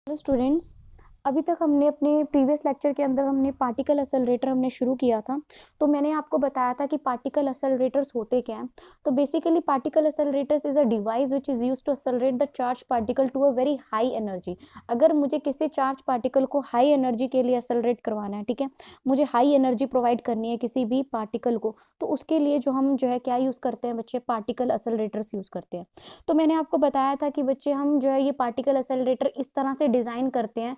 Hello students. अभी तक हमने अपने प्रीवियस लेक्चर के अंदर हमने पार्टिकल एक्सेलरेटर हमने शुरू किया था। तो मैंने आपको बताया था कि पार्टिकल एक्सेलरेटर्स होते क्या हैं। तो basically particle accelerators is a device which is used to accelerate the charge particle to a very high energy. अगर मुझे किसी चार्ज पार्टिकल को हाई एनर्जी के लिए एक्सेलरेट करवाना है, ठीक है, मुझे हाई एनर्जी प्रोवाइड करनी है किसी भी पार्टिकल को, तो उसके लिए जो हम जो है क्या यूज़ करते हैं बच्चे, पार्टिकल एक्सेलरेटर्स यूज़ करते हैं। तो मैंने आपको बताया था कि बच्चे हम जो है ये पार्टिकल एक्सेलरेटर इस तरह से डिज़ाइन करते हैं,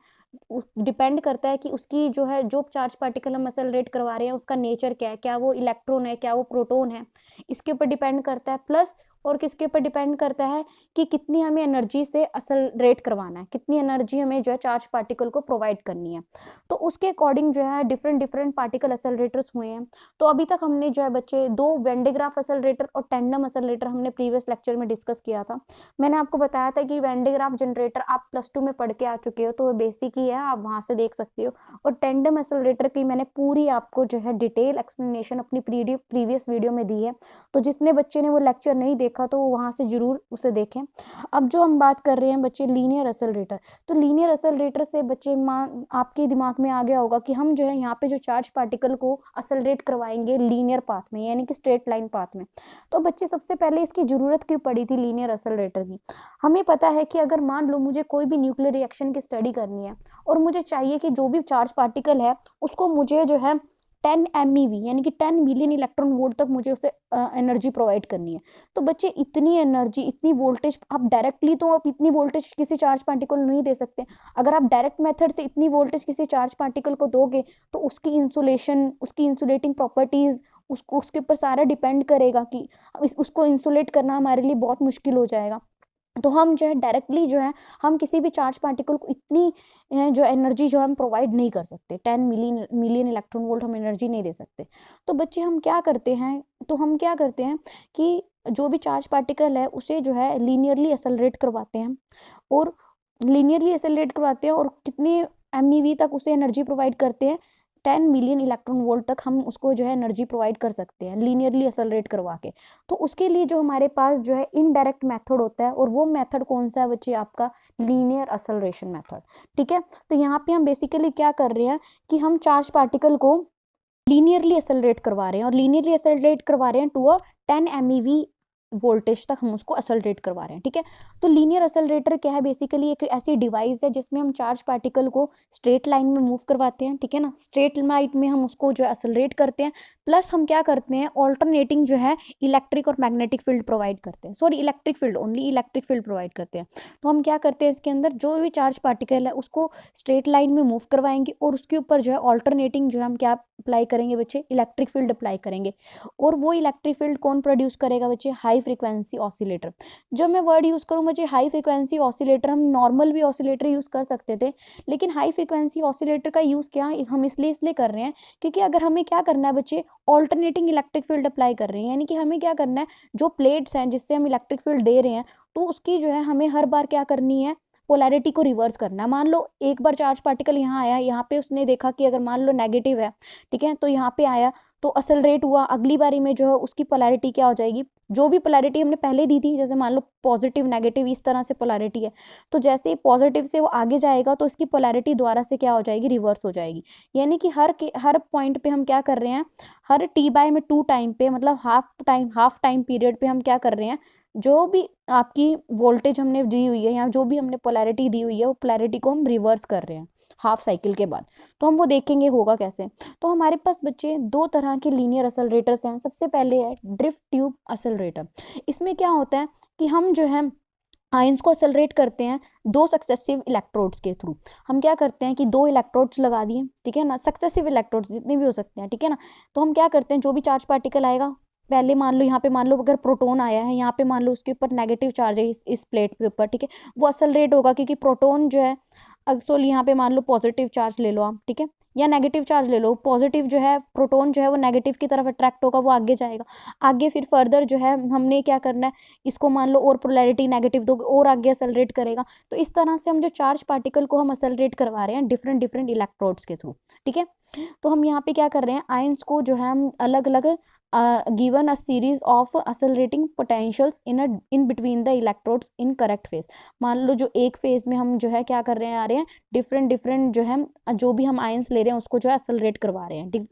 डिपेंड करता है कि उसकी जो है जो चार्ज पार्टिकल हम एक्सेलरेट करवा रहे हैं उसका नेचर क्या है, क्या वो इलेक्ट्रॉन है, क्या वो प्रोटॉन है, इसके ऊपर डिपेंड करता है। प्लस और किसके ऊपर डिपेंड करता है कि कितनी हमें एनर्जी से एक्सेलरेट करवाना है, कितनी एनर्जी हमें जो है चार्ज पार्टिकल को प्रोवाइड करनी है। तो उसके अकॉर्डिंग जो है डिफरेंट डिफरेंट पार्टिकल एक्सेलरेटर्स हुए हैं। तो अभी तक हमने जो है बच्चे दो वैन डे ग्राफ एक्सेलरेटर और टैंडम एक्सेलरेटर हमने प्रीवियस लेक्चर में डिस्कस किया था। मैंने आपको बताया था कि वैन डे ग्राफ जनरेटर आप +2 में पढ़ के आ चुके हो, तो वो बेसिक ही है, आप वहां से देख सकते हो। और टैंडम एक्सेलरेटर की मैंने पूरी आपको जो है डिटेल एक्सप्लेनेशन अपनी प्रीवियस वीडियो में दी है। तो जिसने बच्चे ने वो लेक्चर नहीं देखा तो वो वहां से जरूर उसे देखें। अब जो हम बात कर रहे हैं बच्चे लीनियर एक्सेलरेटर, तो लीनियर एक्सेलरेटर से बच्चे आपके दिमाग में आ गया होगा कि हम जो है यहाँ पे जो चार्ज पार्टिकल को एक्सेलरेट करवाएंगे लीनियर पाथ में, यानी कि स्ट्रेट लाइन पाथ में। तो बच्चे सबसे पहले इसकी जरूरत क्यों पड़ी थी लीनियर एक्सेलरेटर की। हमें पता है कि अगर मान लो मुझे कोई भी न्यूक्लियर रिएक्शन की स्टडी करनी है और मुझे चाहिए कि जो भी चार्ज पार्टिकल है उसको मुझे जो है 10 MeV यानी कि 10 मिलियन इलेक्ट्रॉन वोल्ट तक मुझे उसे एनर्जी प्रोवाइड करनी है। तो बच्चे इतनी एनर्जी, इतनी वोल्टेज आप डायरेक्टली तो आप इतनी वोल्टेज किसी चार्ज पार्टिकल नहीं दे सकते। अगर आप डायरेक्ट मेथड से इतनी वोल्टेज किसी चार्ज पार्टिकल को दोगे तो उसकी इंसुलेशन, उसकी इंसुलेटिंग प्रॉपर्टीज, उसको उसके ऊपर सारा डिपेंड करेगा कि उसको इंसुलेट करना हमारे लिए बहुत मुश्किल हो जाएगा। तो हम जो है डायरेक्टली जो है हम किसी भी चार्ज पार्टिकल को इतनी जो एनर्जी जो हम प्रोवाइड नहीं कर सकते, 10 मिलियन इलेक्ट्रॉन वोल्ट हम एनर्जी नहीं दे सकते। तो बच्चे हम क्या करते हैं, कि जो भी चार्ज पार्टिकल है उसे जो है लीनियरली एक्सेलरेट करवाते हैं और कितनी MeV तक उसे एनर्जी प्रोवाइड करते हैं, 10 मिलियन इलेक्ट्रॉन वोल्ट तक हम उसको जो है एनर्जी प्रोवाइड कर सकते हैं लीनियरली एक्सेलरेट करवा के। तो उसके लिए जो हमारे पास जो है इनडायरेक्ट मेथड होता है, और वो मेथड कौन सा है बच्चे, आपका लीनियर एक्सेलरेशन मेथड। ठीक है, तो यहाँ पे हम बेसिकली क्या कर रहे हैं कि हम चार्ज पार्टिकल को लीनियरली एक्सेलरेट करवा रहे हैं, और लीनियरली एक्सेलरेट करवा रहे हैं टू अ 10 MeV वोल्टेज तक हम उसको एक्सेलरेट करवा रहे हैं। ठीक है, तो लीनियर एक्सेलरेटर क्या है, बेसिकली एक ऐसी डिवाइस है जिसमें हम चार्ज पार्टिकल को स्ट्रेट लाइन में मूव करवाते हैं। ठीक है ना, स्ट्रेट लाइन में हम उसको जो एक्सेलरेट करते हैं, प्लस हम क्या करते हैं, ऑल्टरनेटिंग जो है इलेक्ट्रिक और मैग्नेटिक फील्ड प्रोवाइड करते हैं, sorry electric field, only electric field provide करते हैं। तो हम क्या करते हैं, इसके अंदर जो भी चार्ज पार्टिकल है उसको स्ट्रेट लाइन में मूव करवाएंगे और उसके ऊपर जो है ऑल्टरनेटिंग जो है हम क्या अप्लाई करेंगे बच्चे, इलेक्ट्रिक फील्ड अप्लाई करेंगे। और वो इलेक्ट्रिक फील्ड कौन प्रोड्यूस करेगा बच्चे, हाई फ्रीक्वेंसी ऑसिलेटर। जब मैं वर्ड यूज़ करूँ बच्चे हाई फ्रीक्वेंसी ऑसिलेटर, हम नॉर्मल भी ऑसिलेटर यूज़ कर सकते थे, लेकिन हाई फ्रीक्वेंसी ऑसिलेटर का यूज़ क्या हम इसलिए कर रहे हैं क्योंकि अगर हमें क्या करना है बच्चे, ऑल्टरनेटिंग इलेक्ट्रिक फील्ड अप्लाई कर रहे हैं, यानी कि हमें क्या करना है, जो प्लेट्स हैं जिससे हम इलेक्ट्रिक फील्ड दे रहे हैं, तो उसकी जो है हमें हर बार क्या करनी है, पोलैरिटी को रिवर्स करना है। मान लो एक बार चार्ज पार्टिकल यहाँ आया, यहाँ पे उसने देखा कि अगर मान लो नेगेटिव है, ठीक है, तो यहाँ पे आया तो एक्सेलरेट हुआ, अगली बारी में जो है उसकी पोलैरिटी क्या हो जाएगी, जो भी पोलैरिटी हमने पहले दी थी, जैसे मान लो पॉजिटिव नेगेटिव इस तरह से पोलैरिटी है, तो जैसे ही पॉजिटिव से वो आगे जाएगा तो इसकी पोलैरिटी दोबारा से क्या हो जाएगी, रिवर्स हो जाएगी। यानी कि हर पॉइंट पे हम क्या कर रहे हैं, हर T/2 टाइम पे, मतलब हाफ टाइम पीरियड पे हम क्या कर रहे हैं, जो भी आपकी वोल्टेज हमने दी हुई है या जो भी हमने पोलैरिटी दी हुई है वो पोलैरिटी को हम रिवर्स कर रहे हैं हाफ साइकिल के बाद। तो हम वो देखेंगे होगा कैसे। तो हमारे पास बच्चे दो तरह के लीनियर एक्सेलरेटर्स हैं। सबसे पहले है ड्रिफ्ट ट्यूब एक्सेलरेटर। इसमें क्या होता है कि हम जो है आयंस को एक्सेलरेट करते हैं दो सक्सेसिव इलेक्ट्रोड्स के थ्रू। हम क्या करते हैं कि दो इलेक्ट्रोड्स लगा दिए, ठीक है ना, सक्सेसिव इलेक्ट्रोड्स जितने भी हो सकते हैं, ठीक है ना। तो हम क्या करते हैं, जो भी चार्ज पार्टिकल आएगा, पहले मान लो यहाँ पे, मान लो अगर प्रोटॉन आया है, यहाँ पे मान लो उसके ऊपर नेगेटिव चार्ज है इस प्लेट के ऊपर, ठीक है, वो एक्सेलरेट होगा क्योंकि प्रोटॉन जो है, एक्चुअली यहाँ पे मान लो पॉजिटिव चार्ज ले लो आप, ठीक है, या नेगेटिव चार्ज ले लो, पॉजिटिव जो है प्रोटॉन जो है वो नेगेटिव की तरफ अट्रैक्ट होगा, वो आगे जाएगा, आगे फिर फर्दर जो है हमने क्या करना है, इसको मान लो और पोलैरिटी नेगेटिव दो और आगे एक्सेलरेट करेगा। तो इस तरह से हम जो चार्ज पार्टिकल को हम एक्सेलरेट करवा रहे हैं डिफरेंट डिफरेंट इलेक्ट्रोड्स के थ्रू। ठीक है, तो हम यहाँ पे क्या कर रहे हैं, आयंस को जो है हम अलग अलग given a series of accelerating potentials in between the electrodes in correct phase। मान लो जो एक फेज में हम जो है क्या कर रहे हैं, आ रहे हैं डिफरेंट जो है जो भी हम आयंस ले रहे हैं उसको जो है एक्सेलरेट करवा रहे हैं।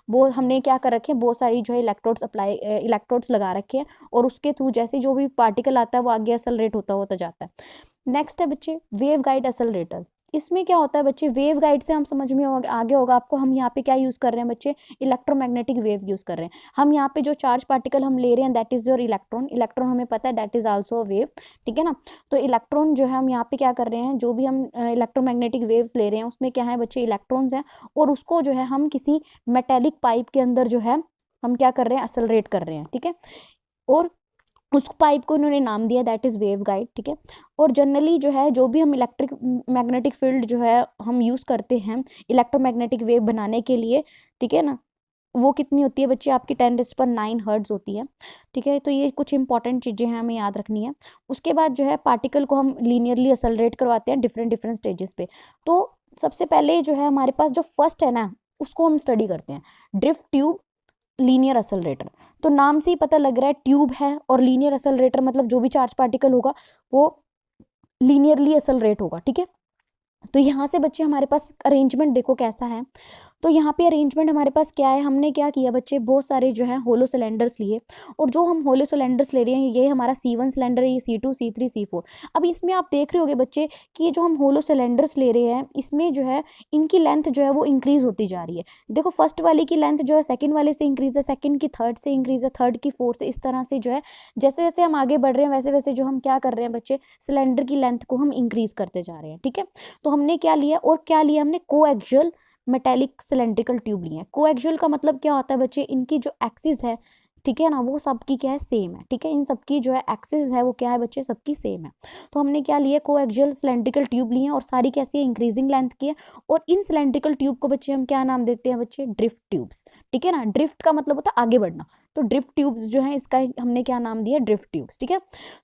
वो हमने क्या कर रखे हैं, बहुत सारी जो है इलेक्ट्रोड्स लगा रखे हैं और उसके थ्रू जैसे जो भी पार्टिकल आता है वो आगे एक्सेलरेट होता जाता है। नेक्स्ट है बच्चे वेव गाइड एक्सेलरेटर। इसमें क्या होता है बच्चे, वेव गाइड से हम समझ में आगे होगा आपको, हम यहाँ पे क्या यूज़ कर रहे हैं बच्चे, इलेक्ट्रोमैग्नेटिक वेव यूज़ कर रहे हैं। हम यहाँ पे जो चार्ज पार्टिकल हम ले रहे हैं दैट इज़ योर इलेक्ट्रॉन हमें पता है that is also a wave, ठीक है ना। तो इलेक्ट्रॉन जो है हम यहाँ पे क्या कर रहे हैं, जो भी हम इलेक्ट्रोमैग्नेटिक वेव्स ले रहे हैं उसमें क्या है बच्चे, इलेक्ट्रॉन्स हैं, और उसको जो है हम किसी मेटेलिक पाइप के अंदर जो है हम क्या कर रहे हैं, एक्सेलरेट कर रहे हैं, ठीक है। और उस पाइप को उन्होंने नाम दिया दैट इज़ वेव गाइड, ठीक है। और जनरली जो है जो भी हम इलेक्ट्रिक मैग्नेटिक फील्ड जो है हम यूज़ करते हैं इलेक्ट्रोमैग्नेटिक वेव बनाने के लिए, ठीक है ना, वो कितनी होती है बच्चे, आपकी 10⁹ हर्ट्ज़ होती है, ठीक है। तो ये कुछ इंपॉर्टेंट चीज़ें हैं हमें याद रखनी है। उसके बाद जो है पार्टिकल को हम लीनियरली एक्सेलरेट करवाते हैं डिफरेंट स्टेजेस पे। तो सबसे पहले जो है हमारे पास जो फर्स्ट है ना उसको हम स्टडी करते हैं, ड्रिफ्ट ट्यूब लीनियर एक्सेलरेटर। तो नाम से ही पता लग रहा है ट्यूब है और लीनियर एक्सेलरेटर मतलब जो भी चार्ज पार्टिकल होगा वो लीनियरली एक्सेलरेट होगा, ठीक है। तो यहाँ से बच्चे हमारे पास अरेंजमेंट देखो कैसा है। तो यहाँ पे अरेंजमेंट हमारे पास क्या है, हमने क्या किया बच्चे, बहुत सारे जो है होलो सिलेंडर्स लिए, और जो हम होलो सिलेंडर्स ले रहे हैं ये हमारा C1 सिलेंडर है, ये C2 C3 C4। अब इसमें आप देख रहे होगे बच्चे कि जो हम होलो सिलेंडर्स ले रहे हैं इसमें जो है इनकी लेंथ जो है वो इंक्रीज होती जा रही है। देखो फर्स्ट वाले की लेंथ जो है सेकंड वाले से इंक्रीज है, सेकंड की थर्ड से इंक्रीज है, थर्ड की फोर्थ से, इस तरह से जो है जैसे जैसे हम आगे बढ़ रहे हैं वैसे वैसे जो हम क्या कर रहे हैं बच्चे, सिलेंडर की लेंथ को हम इंक्रीज करते जा रहे हैं, ठीक है। तो हमने क्या लिया, और क्या लिया हमने, कोएक्सियल मेटेलिक सिलेंड्रिकल ट्यूब लिए हैं। कोएक्सियल का मतलब क्या होता है बच्चे, इनकी जो एक्सिस है, ठीक है ना, वो सबकी क्या है, सेम है, ठीक है। इन सबकी जो है एक्सिस है वो क्या है बच्चे, सबकी सेम है। तो हमने क्या लिया, कोएक्सियल सिलेंड्रिकल ट्यूब लिए हैं और सारी कैसी है, इंक्रीजिंग लेंथ की है। और इन सिलेंड्रिकल ट्यूब को बच्चे हम क्या नाम देते हैं बच्चे, ड्रिफ्ट ट्यूब्स, ठीक है ना। ड्रिफ्ट का मतलब होता है आगे बढ़ना, तो ड्रिफ्ट ट्यूब्स जो है इसका हमने क्या नाम दिया, ड्रिफ्ट ट्यूब्स, ठीक है।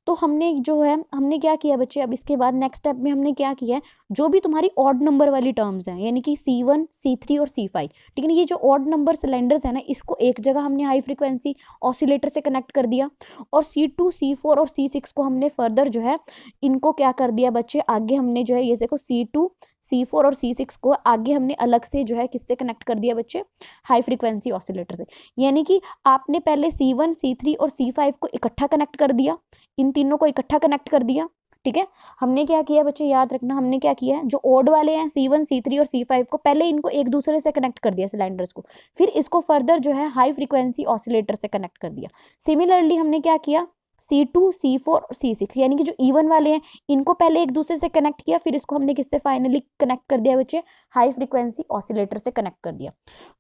तो हमने जो है हमने क्या किया बच्चे, अब इसके बाद नेक्स्ट स्टेप में हमने क्या किया है, जो भी तुम्हारी ऑड नंबर वाली टर्म्स हैं यानी कि C1 C3 और C5, ठीक है ना, ये जो ऑड नंबर सिलेंडर्स है ना इसको एक जगह हमने हाई फ्रीक्वेंसी ऑसिलेटर से कनेक्ट कर दिया, और C2 C4 और C6 को हमने फर्दर जो है इनको क्या कर दिया बच्चे, आगे हमने जो है ये देखो C2 C4 और C6 को आगे हमने अलग से जो है किससे कनेक्ट कर दिया बच्चे, हाई फ्रीक्वेंसी ऑसिलेटर से। यानी कि आपने पहले C1 C3 और C5 को इकट्ठा कनेक्ट कर दिया, इन तीनों को इकट्ठा कनेक्ट कर दिया, ठीक है। हमने क्या किया बच्चे, याद रखना हमने क्या किया है, जो ओड वाले हैं C1 C3 और C5 को पहले इनको एक दूसरे से कनेक्ट कर दिया सिलेंडर्स को, फिर इसको फर्दर जो है हाई फ्रीक्वेंसी ऑसिलेटर से कनेक्ट कर दिया। सिमिलरली हमने क्या किया, C2 C4 और C6 यानी कि जो इवन वाले हैं इनको पहले एक दूसरे से कनेक्ट किया, फिर इसको हमने किससे फाइनली कनेक्ट कर दिया बच्चे, हाई फ्रीक्वेंसी ऑसिलेटर से कनेक्ट कर दिया।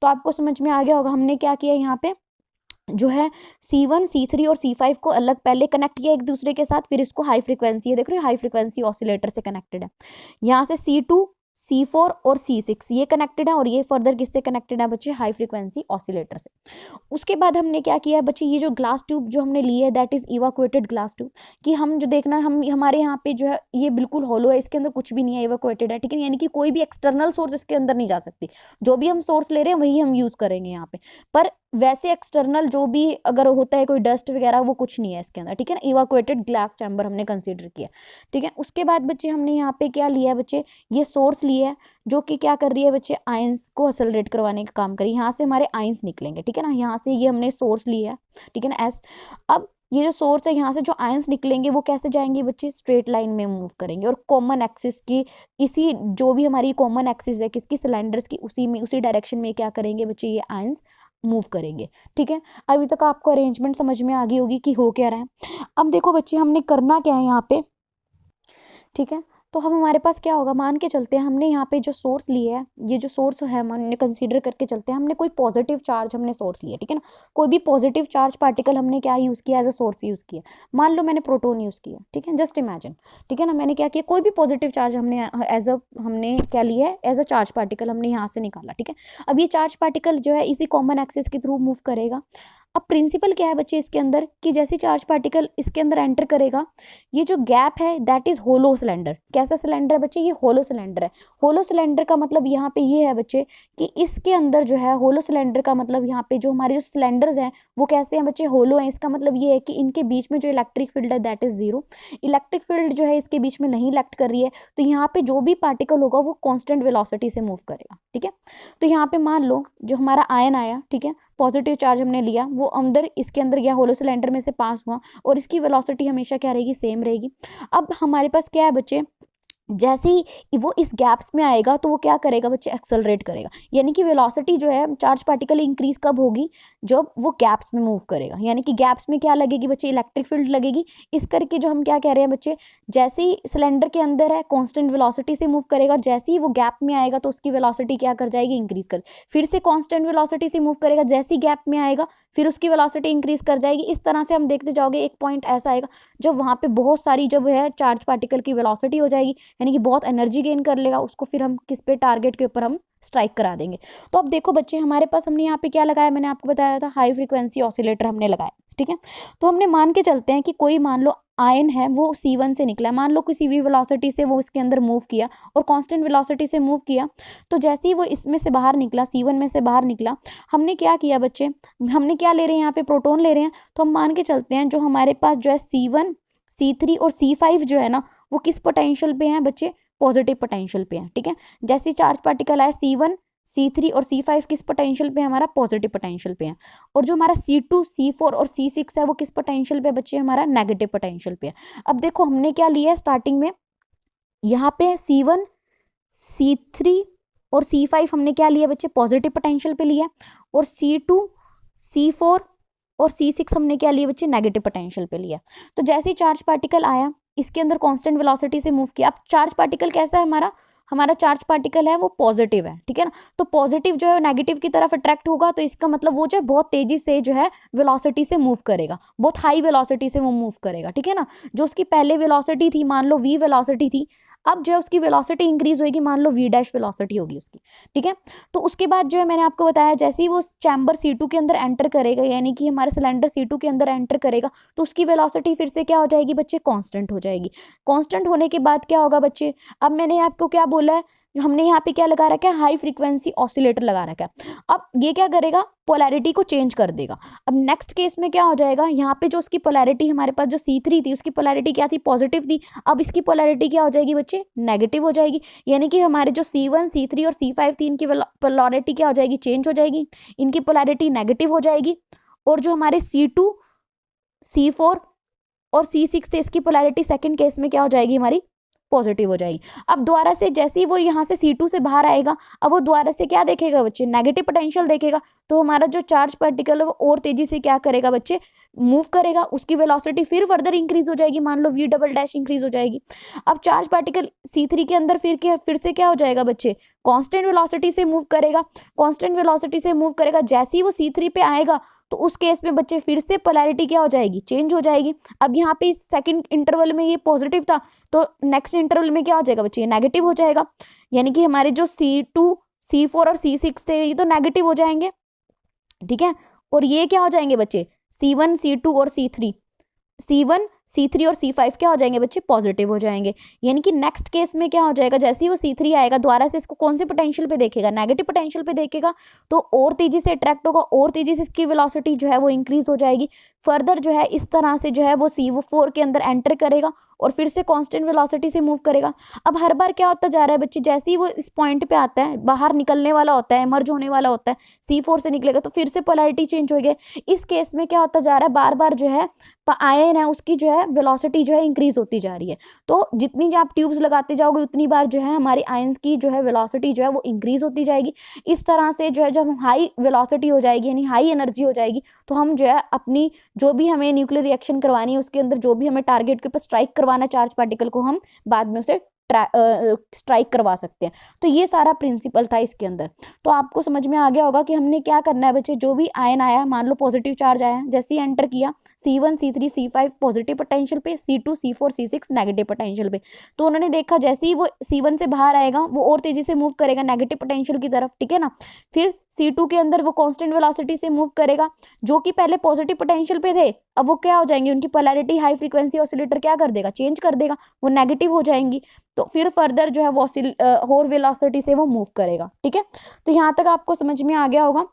तो आपको समझ में आ गया होगा हमने क्या किया, यहाँ पे जो है C1 C3 और C5 को अलग पहले कनेक्ट किया एक दूसरे के साथ, फिर इसको हाई फ्रीक्वेंसी, देख रहे हो हाई फ्रीक्वेंसी ऑसिलेटर से कनेक्टेड है। यहाँ से C2 C4 और C6 ये कनेक्टेड है, और ये फर्दर किससे कनेक्टेड है बच्चे, हाई फ्रीक्वेंसी ऑसिलेटर से। उसके बाद हमने क्या किया बच्चे, ये जो ग्लास ट्यूब जो हमने ली है दैट इज इवाक्यूएटेड ग्लास ट्यूब, कि हम जो देखना हम हमारे यहाँ पे जो है ये बिल्कुल हॉलो है, इसके अंदर कुछ भी नहीं है, इवाक्यूएटेड है, ठीक है। यानी कि कोई भी एक्सटर्नल सोर्स इसके अंदर नहीं जा सकती, जो भी हम सोर्स ले रहे हैं वही हम यूज करेंगे यहाँ पे। पर वैसे एक्सटर्नल जो भी अगर होता है कोई डस्ट वगैरह वो कुछ नहीं है इसके अंदर, ठीक है ना। इवाक्यूएटेड ग्लास चैम्बर हमने कंसीडर किया, ठीक है। उसके बाद बच्चे हमने यहाँ पे क्या लिया है बच्चे, ये सोर्स लिया है जो कि क्या कर रही है बच्चे, आयंस को एक्सेलरेट करवाने का काम करी। यहाँ से हमारे आयंस निकलेंगे, ठीक है ना, यहाँ से ये हमने सोर्स लिया है, ठीक है ना, एस। अब ये जो सोर्स है यहाँ से जो आयंस निकलेंगे वो कैसे जाएंगे बच्चे, स्ट्रेट लाइन में मूव करेंगे, और कॉमन एक्सिस की इसी जो भी हमारी कॉमन एक्सिस है किसकी, सिलेंडर्स की, उसी में उसी डायरेक्शन में क्या करेंगे बच्चे, ये आयंस मूव करेंगे, ठीक है। अभी तक आपको अरेंजमेंट समझ में आ गई होगी कि हो क्या रहा है। अब देखो बच्चे हमने करना क्या है यहाँ पे, ठीक है। तो हम हमारे पास क्या होगा, मान के चलते हैं हमने यहाँ पे जो सोर्स लिया है, ये जो सोर्स है हमने कंसीडर करके चलते हैं, हमने कोई पॉजिटिव चार्ज हमने सोर्स लिया, ठीक है ना। कोई भी पॉजिटिव चार्ज पार्टिकल हमने क्या यूज़ किया, एज अ सोर्स यूज़ किया। मान लो मैंने प्रोटॉन यूज़ किया, ठीक है, जस्ट इमेजिन, ठीक है ना। मैंने क्या किया, कोई भी पॉजिटिव चार्ज हमने हमने क्या लिया है, एज अ चार्ज पार्टिकल हमने यहाँ से निकाला, ठीक है। अब ये चार्ज पार्टिकल जो है इसी कॉमन एक्सिस के थ्रू मूव करेगा। अब प्रिंसिपल क्या है बच्चे इसके अंदर कि जैसे चार्ज पार्टिकल इसके अंदर एंटर करेगा, ये जो गैप है दैट इज होलो सिलेंडर। कैसा सिलेंडर है बच्चे? ये होलो सिलेंडर है। होलो सिलेंडर का मतलब यहाँ पे ये है बच्चे कि इसके अंदर जो है होलो सिलेंडर का मतलब यहाँ पे जो हमारे जो सिलेंडर्स हैं वो कैसे हैं बच्चे? होलो हैं। इसका मतलब ये है कि इनके बीच में जो इलेक्ट्रिक फील्ड है that is zero. Electric field जो है इसके बीच में नहीं इलेक्ट कर रही है, तो यहाँ पे जो भी पार्टिकल होगा वो कांस्टेंट वेलोसिटी से मूव करेगा। ठीक है, तो यहाँ पे मान लो जो हमारा आयन आया, ठीक है, पॉजिटिव चार्ज हमने लिया, वो अंदर इसके अंदर गया, होलो सिलेंडर में से पास हुआ, और इसकी वेलोसिटी हमेशा क्या रहेगी? सेम रहेगी। अब हमारे पास क्या है बच्चे? जैसे ही वो इस गैप्स में आएगा तो वो क्या करेगा बच्चे? एक्सेलरेट करेगा। यानी कि वेलोसिटी जो है चार्ज पार्टिकल इंक्रीज कब होगी? जब वो गैप्स में मूव करेगा। यानी कि गैप्स में क्या लगेगी बच्चे? इलेक्ट्रिक फील्ड लगेगी। इस करके जो हम क्या कह रहे हैं बच्चे, जैसे ही सिलेंडर के अंदर है कांस्टेंट वेलोसिटी से मूव करेगा, जैसे ही वो गैप में आएगा तो उसकी वेलोसिटी क्या कर जाएगी? इंक्रीज कर। फिर से कांस्टेंट वेलोसिटी से मूव करेगा, जैसे ही गैप में आएगा फिर उसकी वेलोसिटी इंक्रीज कर जाएगी। इस तरह से हम देखते जाओगे, एक पॉइंट ऐसा आएगा जब वहाँ पे बहुत सारी जब है चार्ज पार्टिकल की वेलोसिटी हो जाएगी, यानी कि बहुत एनर्जी गेन कर लेगा, उसको फिर हम किस पे? टारगेट के ऊपर हम स्ट्राइक करा देंगे। तो अब देखो बच्चे, हमारे पास हमने यहाँ पे क्या लगाया? मैंने आपको बताया था हाई फ्रीक्वेंसी ऑसिलेटर हमने लगाया। ठीक है, तो हमने मान के चलते हैं कि कोई मान लो आयन है वो C1 से निकला, मान लो किसी भी वेलोसिटी से वो इसके अंदर मूव किया और कांस्टेंट वेलोसिटी से मूव किया, तो जैसे ही वो इसमें से बाहर निकला, C1 में से बाहर निकला, हमने क्या किया बच्चे? हमने क्या ले रहे हैं यहाँ पे? प्रोटॉन ले रहे हैं। तो हम मान के चलते हैं जो हमारे पास जो है C1, C3 और C5 जो है ना, वो किस पोटेंशियल पे हैं बच्चे? पॉजिटिव पोटेंशियल पे हैं। ठीक है, जैसे चार्ज पार्टिकल आया C1, C3 और C5 किस पोटेंशियल पे? हमारा पॉजिटिव पोटेंशियल पे है। और जो हमारा C2, C4 और C6 है वो किस पोटेंशियल पे बच्चे? हमारा नेगेटिव पोटेंशियल पे है। अब देखो हमने क्या लिया है स्टार्टिंग में, यहाँ पे C1, C3 और C5 हमने क्या लिया बच्चे? पॉजिटिव पोटेंशियल पे लिया। और C2, C4 और C6 हमने क्या लिया बच्चे? नेगेटिव पोटेंशियल पे लिया। तो जैसे ही चार्ज पार्टिकल आया, इसके अंदर कांस्टेंट वेलोसिटी से मूव किया। अब चार्ज पार्टिकल कैसा है? हमारा चार्ज पार्टिकल है वो पॉजिटिव है। ठीक है ना, तो पॉजिटिव जो है नेगेटिव की तरफ अट्रैक्ट होगा, तो इसका मतलब वो जो है बहुत तेजी से जो है वेलोसिटी से मूव करेगा, बहुत हाई वेलोसिटी से वो मूव करेगा। ठीक है ना, जो उसकी पहले वेलोसिटी थी, मान लो v वेलोसिटी थी, अब जो है उसकी वेलोसिटी इंक्रीज होगी, मान लो v डैश वेलोसिटी होगी उसकी। ठीक है, तो उसके बाद जो है मैंने आपको बताया, जैसे ही वो चैम्बर C2 के अंदर एंटर करेगा, यानी कि हमारे सिलेंडर C2 के अंदर एंटर करेगा, तो उसकी वेलोसिटी फिर से क्या हो जाएगी बच्चे? कांस्टेंट हो जाएगी। कांस्टेंट होने के बाद क्या होगा बच्चे? अब मैंने आपको क्या बोला है, हमने यहाँ पे क्या लगा रखा है? हाई फ्रीक्वेंसी ऑसिलेटर लगा रखा है। अब ये क्या करेगा? पोलैरिटी को चेंज कर देगा। अब नेक्स्ट केस में क्या हो जाएगा? यहाँ पे जो उसकी पोलैरिटी हमारे पास जो C3 थी, उसकी पोलैरिटी क्या थी? पॉजिटिव थी। अब इसकी पोलैरिटी क्या हो जाएगी बच्चे? नेगेटिव हो जाएगी। यानी कि हमारे जो C1, C3 और C5 थी, इनकी पोलैरिटी क्या हो जाएगी? चेंज हो जाएगी, इनकी पोलैरिटी नेगेटिव हो जाएगी। और जो हमारे C2, C4 और C6 थे, इसकी पोलैरिटी सेकंड केस में क्या हो जाएगी? हमारी पॉजिटिव हो जाएगी। अब दोबारा से जैसे ही वो यहाँ से C2 से बाहर आएगा, अब वो दोबारा से क्या देखेगा बच्चे? नेगेटिव पोटेंशियल देखेगा। तो हमारा जो चार्ज पार्टिकल है वो और तेजी से क्या करेगा बच्चे? मूव करेगा, उसकी वेलोसिटी फिर फर्दर इंक्रीज हो जाएगी, मान लो v डबल डैश इंक्रीज हो जाएगी। अब चार्ज पार्टिकल C3 के अंदर फिर से क्या हो जाएगा बच्चे? कांस्टेंट वेलोसिटी से मूव करेगा। कांस्टेंट वेलोसिटी से मूव करेगा, जैसे ही वो C3 पे आएगा तो उस केस में बच्चे फिर से पोलैरिटी क्या हो जाएगी? चेंज हो जाएगी। अब यहाँ पे इस सेकंड इंटरवल में ये पॉजिटिव था, तो नेक्स्ट इंटरवल में क्या हो जाएगा बच्चे? नेगेटिव हो जाएगा। यानी कि हमारे जो C2, C4 और C6 थे ये तो नेगेटिव हो जाएंगे। ठीक है, और ये क्या हो जाएंगे बच्चे? C1, C2 और C3, C1, C3 और C5 क्या हो जाएंगे बच्चे? पॉजिटिव हो जाएंगे। यानी कि नेक्स्ट केस में क्या हो जाएगा? जैसे ही वो C3 आएगा, दोबारा से इसको कौन से पोटेंशियल पे देखेगा? नेगेटिव पोटेंशियल पे देखेगा, तो और तेजी से अट्रैक्ट होगा, और तेजी से इसकी वेलोसिटी जो है वो इंक्रीज हो जाएगी। फर्दर जो है इस तरह से जो है वो C4 के अंदर एंटर करेगा और फिर से कांस्टेंट वेलोसिटी से मूव करेगा। अब हर बार क्या होता जा रहा है बच्चे? जैसे ही वो इस पॉइंट पे आता है, बाहर निकलने वाला होता है, मर्ज होने वाला होता है, C4 से निकलेगा तो फिर से पोलैरिटी चेंज हो गई। इस केस में क्या होता जा रहा है? बार बार जो है आयन है उसकी जो है वेलोसिटी जो है इंक्रीज होती जा रही है। तो जितनी आप ट्यूब्स लगाते जाओगे उतनी बार जो है हमारी आयंस की जो है वेलोसिटी जो है वो इंक्रीज होती जाएगी। इस तरह से जो है जब हाई वेलोसिटी हो जाएगी, यानी हाई एनर्जी हो जाएगी, तो हम जो है अपनी जो भी हमें न्यूक्लियर रिएक्शन करवानी है उसके अंदर जो भी हमें टारगेट के ऊपर स्ट्राइक करवाना चार्ज पार्टिकल को, हम बाद में उसे स्ट्राइक करवा सकते हैं। तो ये सारा प्रिंसिपल था इसके अंदर। तो आपको समझ में आ गया होगा कि हमने क्या करना है बच्चे, जो भी आयन आया, मान लो पॉजिटिव चार्ज आया, जैसे ही एंटर किया C1 C3 C5 positive potential पे, C2 C4 C6 negative potential पे, तो उन्होंने देखा जैसे ही वो C1 से बाहर आएगा वो और तेजी से मूव करेगा नेगेटिव पोटेंशियल की तरफ, ठीक है ना। फिर C2 के अंदर वो कांस्टेंट वेलोसिटी से मूव करेगा, जो कि पहले पॉजिटिव पोटेंशियल पे थे, अब वो क्या हो जाएंगे, उनकी पोलैरिटी हाई फ्रीक्वेंसी ऑसिलेटर क्या कर देगा, चेंज कर देगा, वो नेगेटिव हो जाएंगी। तो फिर फर्दर जो है वो और वेलोसिटी से वो मूव करेगा, ठीक है। तो यहाँ तक आपको समझ में आ गया होगा।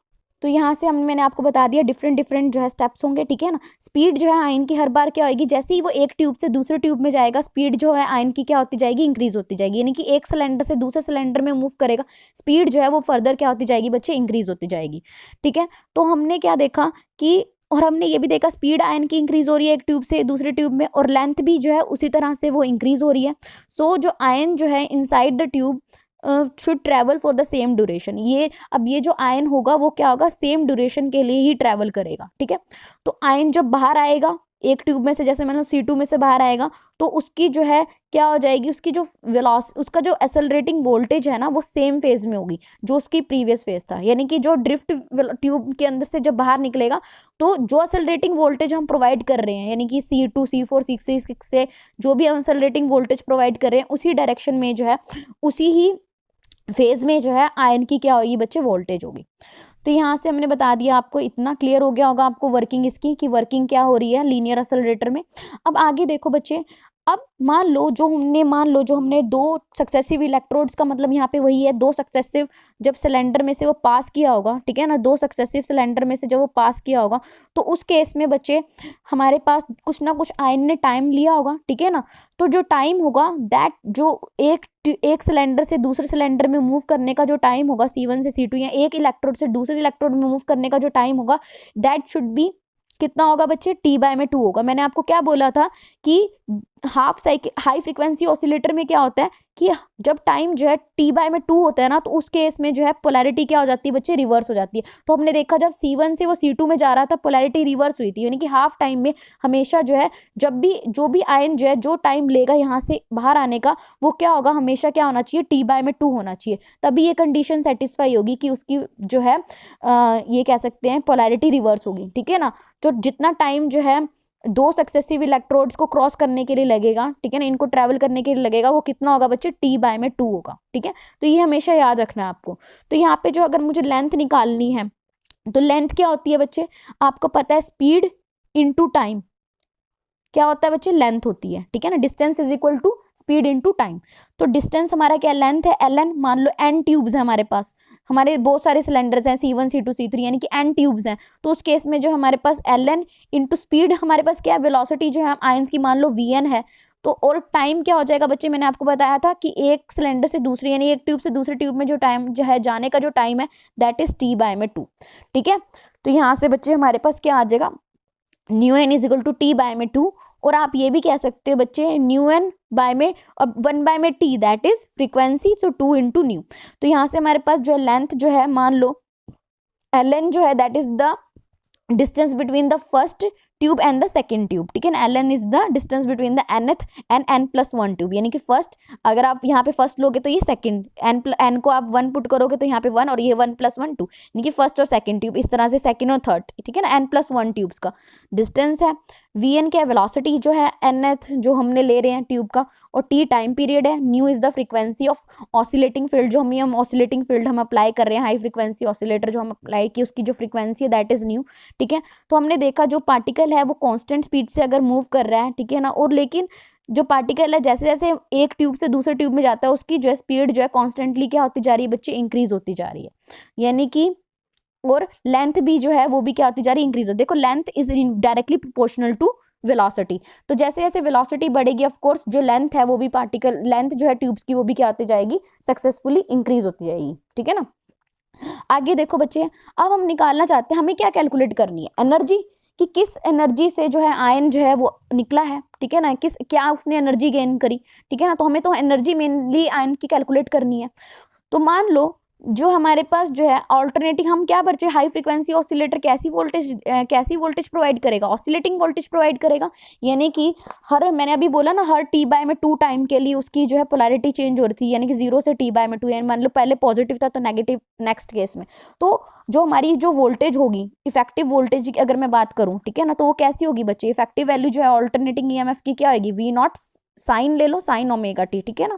तो यहाँ से मैंने आपको बता दिया डिफरेंट जो है स्टेप्स होंगे, ठीक है ना। स्पीड जो है आयन की हर बार क्या होगी, जैसे ही वो एक ट्यूब से दूसरे ट्यूब में जाएगा, स्पीड जो है आयन की क्या होती जाएगी, इंक्रीज होती जाएगी, यानी कि एक सिलेंडर से दूसरे सिलेंडर में मूव करेगा, स्पीड जो है वो फर्दर क्या होती जाएगी बच्चे, इंक्रीज होती जाएगी, ठीक है। तो हमने क्या देखा कि, और हमने ये भी देखा स्पीड आयन की इंक्रीज हो रही है एक ट्यूब से दूसरे ट्यूब में, और लेंथ भी जो है उसी तरह से वो इंक्रीज हो रही है। सो जो आयन जो है inside the tube should travel for the same duration. ये अब ये जो आयन होगा वो क्या होगा, सेम ड्यूरेशन के लिए ही ट्रैवल करेगा, ठीक है। तो आयन जब बाहर आएगा एक ट्यूब में से, जैसे मतलब C2 में से बाहर आएगा, तो उसकी जो है क्या हो जाएगी, उसकी जो उसका जो एक्सेलरेटिंग वोल्टेज है ना वो सेम फेज में होगी जो उसकी प्रीवियस फेज था, यानी कि जो ड्रिफ्ट ट्यूब के अंदर से जब बाहर निकलेगा तो जो एक्सेलरेटिंग वोल्टेज हम प्रोवाइड कर रहे हैं, यानी कि C2 C4 C6 से जो भी हम एक्सेलरेटिंग वोल्टेज प्रोवाइड कर रहे हैं उसी डायरेक्शन में जो है, उसी ही फेज में जो है आयन की क्या होगी बच्चे, वोल्टेज होगी। तो यहाँ से हमने बता दिया, आपको इतना क्लियर हो गया होगा आपको वर्किंग इसकी, कि वर्किंग क्या हो रही है लीनियर एक्सेलरेटर में। अब आगे देखो बच्चे, अब मान लो जो हमने दो सक्सेसिव इलेक्ट्रोड्स का मतलब यहाँ पे वही है, दो सक्सेसिव जब सिलेंडर में से वो पास किया होगा, ठीक है ना, दो सक्सेसिव सिलेंडर में से जब वो पास किया होगा, तो उस केस में बच्चे हमारे पास कुछ ना कुछ आयन ने टाइम लिया होगा, ठीक है ना। तो जो टाइम होगा दैट, जो एक सिलेंडर से दूसरे सिलेंडर में मूव करने का जो टाइम होगा C1 से C2, या एक इलेक्ट्रोड से दूसरे इलेक्ट्रोड में मूव करने का जो टाइम होगा, दैट शुड बी कितना होगा बच्चे, T/2 होगा। मैंने आपको क्या बोला था कि half cycle high frequency oscillator में क्या होता है कि जब टाइम जो है T/2 होता है ना, तो उस केस में जो है पोलैरिटी क्या हो जाती है बच्चे, रिवर्स हो जाती है। तो हमने देखा जब C1 से वो C2 में जा रहा था पोलैरिटी रिवर्स हुई थी, यानी कि हाफ टाइम में हमेशा जो है जब भी जो भी आयन जो है जो टाइम लेगा यहाँ से बाहर आने का, वो क्या होगा, हमेशा क्या होना चाहिए, T/2 होना चाहिए। तभी ये कंडीशन सेटिस्फाई होगी कि उसकी जो है ये कह सकते हैं पोलैरिटी रिवर्स होगी, ठीक है ना। तो जितना टाइम जो है दो सक्सेसिव इलेक्ट्रोड्स को क्रॉस करने के लिए लगेगा, ठीक है ना, इनको ट्रैवल करने के लिए लगेगा, वो कितना होगा बच्चे, T/2 होगा, ठीक है। तो ये हमेशा याद रखना है आपको। तो यहाँ पे जो अगर मुझे लेंथ निकालनी है, तो लेंथ क्या होती है बच्चे, आपको पता है स्पीड इनटू टाइम क्या होता है बच्चे, लेंथ होती है, ठीक है ना। Distance is equal to speed into time. तो डिस्टेंस हमारा क्या, लेंथ है ln, मान लो n ट्यूब्स है हमारे पास, हमारे बहुत सारे सिलेंडर्स हैं C1 C2 C3, यानी कि n ट्यूब्स हैं। तो उस केस में जो हमारे पास ln इंटू स्पीड, हमारे पास क्या है, वेलोसिटी जो है आयंस की मान लो Vn है। तो और टाइम क्या हो जाएगा बच्चे, मैंने आपको बताया था कि एक सिलेंडर से दूसरी, यानी एक ट्यूब से दूसरे ट्यूब में जो टाइम जो है जाने का जो टाइम है, दैट इज T/2, ठीक है। तो यहाँ से बच्चे हमारे पास क्या आ जाएगा, ν(n) is equal to T/2, और आप ये भी कह सकते हो बच्चे ν(n) बाय में अब 1/t, दैट इज फ्रीक्वेंसी, सो 2 × ν। तो यहाँ से हमारे पास जो है लेंथ जो है, मान लो ln जो है that is the distance between the first tube and the second tube, ठीक है ना। ln is the distance between the nth and n+1 tube, यानी कि फर्स्ट, अगर आप यहाँ पे फर्स्ट लोगे तो ये सेकंड, n को आप 1 पुट करोगे तो यहाँ पे 1, और ये 1+1 2, यानी कि फर्स्ट और सेकंड ट्यूब, इस तरह से सेकंड और थर्ड, ठीक है ना। n+1 ट्यूब्स का डिस्टेंस है, Vn क्या है, वेलोसिटी जो है nth जो हमने ले रहे हैं ट्यूब का, और t टाइम पीरियड है, new is the frequency of oscillating field, जो हम ऑसिलेटिंग फील्ड हम अप्लाई कर रहे हैं, हाई फ्रीक्वेंसी ऑसिलेटर जो हम अप्लाई की उसकी जो फ्रीक्वेंसी है दैट इज न्यू, ठीक है। तो हमने देखा जो पार्टिकल है वो कांस्टेंट स्पीड से अगर मूव कर रहा है, ठीक है ना, और लेकिन जो पार्टिकल है जैसे जैसे एक ट्यूब से दूसरे ट्यूब में जाता है उसकी जो है स्पीड जो है कॉन्स्टेंटली क्या होती जा रही है बच्चे, इंक्रीज होती जा रही है, यानी कि और लेंथ भी जो है वो भी क्या होती जा रही है, इंक्रीज हो। देखो length is directly proportional to velocity, तो जैसे जैसे वेलोसिटी बढ़ेगी ऑफ कोर्स जो लेंथ है वो भी, पार्टिकल लेंथ जो है ट्यूब्स की वो भी क्या होती जाएगी, सक्सेसफुली इंक्रीज होती जाएगी, ठीक है ना। आगे देखो बच्चे, अब हम निकालना चाहते हैं, हमें क्या कैलकुलेट करनी है, एनर्जी, कि किस एनर्जी से जो है आयन जो है वो निकला है, ठीक है ना, क्या उसने एनर्जी गेन करी, ठीक है ना। तो हमें तो एनर्जी मेनली आयन की कैलकुलेट करनी है। तो मान लो जो हमारे पास जो है ऑल्टरनेटिंग, हम क्या बच्चे, हाई फ्रीक्वेंसी ऑसिलेटर कैसी वोल्टेज प्रोवाइड करेगा, ऑसिलेटिंग वोल्टेज प्रोवाइड करेगा। यानी कि मैंने अभी बोला ना, हर t/2 टाइम के लिए उसकी जो है पोलैरिटी चेंज हो रही थी, यानी कि 0 से t/2, यानी मान लो पहले पॉजिटिव था तो नेगेटिव नेक्स्ट केस में। तो जो हमारी जो वोल्टेज होगी, इफेक्टिव वोल्टेज की अगर मैं बात करूँ, ठीक है ना, तो वो कैसी होगी बच्चे, इफेक्टिव वैल्यू जो है ऑल्टरनेटिंग ईएमएफ की क्या होगी, V0 साइन ले लो, साइन ओमेगा टी, ठीक है ना,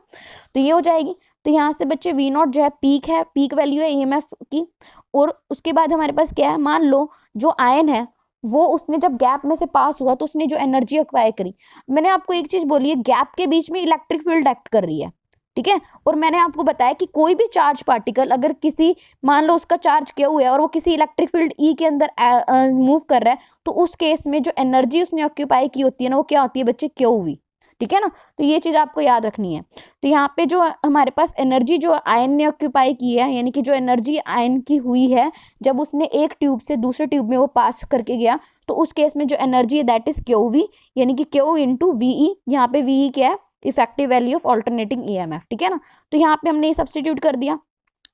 तो ये हो जाएगी। तो यहाँ से बच्चे V0 जो है पीक है, पीक वैल्यू है ईएमएफ की। और उसके बाद हमारे पास क्या है, मान लो जो आयन है वो उसने जब गैप में से पास हुआ तो उसने जो एनर्जी एक्वायर करी, मैंने आपको एक चीज बोली है, गैप के बीच में इलेक्ट्रिक फील्ड एक्ट कर रही है, ठीक है। और मैंने आपको बताया कि कोई भी चार्ज पार्टिकल अगर किसी, मान लो उसका चार्ज क्या हुआ है और वो किसी इलेक्ट्रिक फील्ड ई के अंदर मूव कर रहा है, तो उस केस में जो एनर्जी उसने ऑक्यूपाई की होती है ना, वो क्या होती है बच्चे, QV, ठीक है ना। तो ये चीज आपको याद रखनी है। तो यहाँ पे जो हमारे पास एनर्जी जो आयन ने ऑक्यूपाई की है, यानी कि जो एनर्जी आयन की हुई है जब उसने एक ट्यूब से दूसरे ट्यूब में वो पास करके गया, तो उस केस में जो एनर्जी है दैट इज QV, यानी कि Q इंटू VE। यहाँ पे VE क्या है, effective value of alternating EMF, ठीक है ना। तो यहाँ पे हमने ये सब्स्टिट्यूट कर दिया।